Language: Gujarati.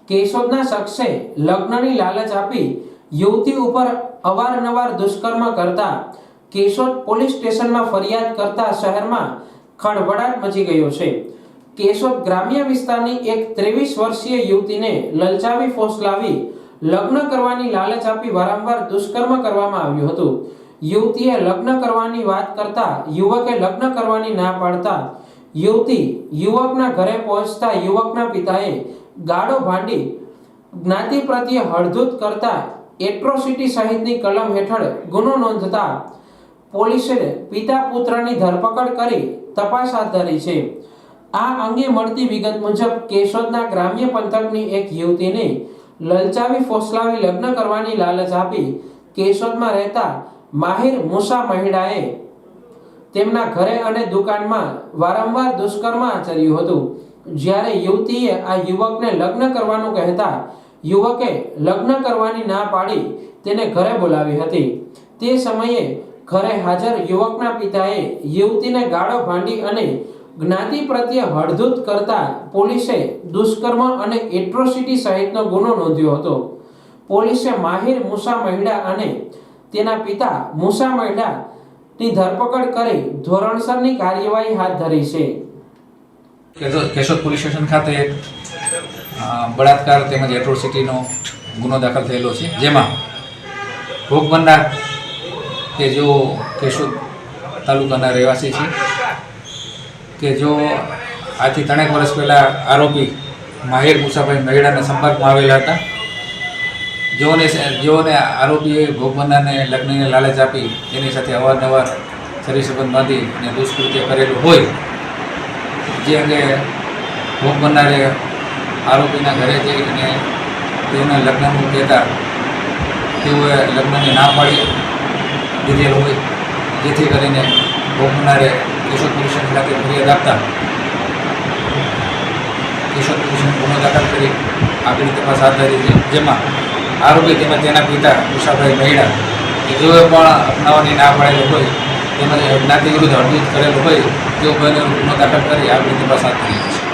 કેશોદના શખ્સે લગ્નની લાલચ આપી યુવતી ઉપર અવારનવાર દુષ્કર્મ કરતા કેશોદ પોલીસ સ્ટેશનમાં ફરિયાદ કરતા શહેરમાં ખળભળાટ મચી ગયો છે। કેશોદ ગ્રામ્ય વિસ્તારની એક 23 વર્ષીય યુવતીને લલચાવી ફોસલાવી લગ્ન કરવાની લાલચ આપી વારંવાર દુષ્કર્મ કરવામાં આવ્યું હતું। યુવતીએ લગ્ન કરવાની વાત કરતા યુવકે લગ્ન કરવાની ના પાડતા યુવતી યુવકના ઘરે પહોંચતા યુવકના પિતાએ ગાળો ભાંડી જ્ઞાતિ પ્રત્યે હળધૂત કરતા એટ્રોસિટી સહિતની કલમ હેઠળ ગુનો નોંધતા પોલીસે પિતા પુત્રની ધરપકડ કરી તપાસ હાથ ધરી છે। આ અંગે મળતી વિગત મુજબ કેશોદના ગ્રામ્ય પંથકની એક યુવતીને લલચાવી ફોસલાવી લગ્ન કરવાની લાલચ આપી કેશોદમાં રહેતા માહિર મુસા મહિડાએ તેમના ઘરે અને દુકાનમાં વારંવાર દુષ્કર્મ આચર્યું હતું। જ્યારે યુવતીએ આ યુવકને લગ્ન કરવાનું કહેતા યુવકે લગ્ન કરવાની ના પાડી તેને ઘરે બોલાવી હતી। તે સમયે ઘરે હાજર યુવકના પિતાએ યુવતીને ગાળો ભાંડી અને જ્ઞાતિ પ્રત્યે હળધૂત કરતા પોલીસે દુષ્કર્મ અને એટ્રોસિટી સહિતનો ગુનો નોંધ્યો હતો। પોલીસે માહિર મુસા મહિડા અને તેના પિતા મુસા મહિડાની ધરપકડ કરી ધોરણસરની કાર્યવાહી હાથ ધરી છે। કેશોદ પોલીસ સ્ટેશન ખાતે બળાત્કાર તેમજ એટ્રોસિટીનો ગુનો દાખલ થયેલો છે, જેમાં ભોગ બનનાર કે જો કેશોદ તાલુકાના રહેવાસી છે કે જો આજથી 3 વર્ષ પહેલાં આરોપી માહિર મુસાભાઈ મહિડાના સંપર્કમાં આવેલા હતા। જેઓને આરોપીએ ભોગ બનનારને લગ્નની લાલચ આપી તેની સાથે અવારનવાર શરીર સંબંધ બાંધી અને દુષ્કૃત્ય કરેલું હોય, જે અંગે ભોગ બનનારે આરોપીના ઘરે જઈ અને તેઓને લગ્નનું કહેતા તેઓએ લગ્નની ના પાડી દીધેલ હોય, જેથી કરીને ભોગ બનનારે કેશોદ પોલીસ સ્ટેશન ખાતે ફરિયાદ આપતા કેશોદ પોલીસે ગુનો દાખલ કરી આગળની તપાસ હાથ ધરી છે। જેમાં આરોપી તેમજ તેના પિતા મુસાભાઈ મહિડા કે જેઓએ પણ અપનાવવાની ના પાડેલો હોય તેમજ જ્ઞાતિ વિરુદ્ધ હળધૂત કરેલો હોય તેઓ બંને ગુનો દાખલ કરી આગળની તપાસ હાથ ધરી છે।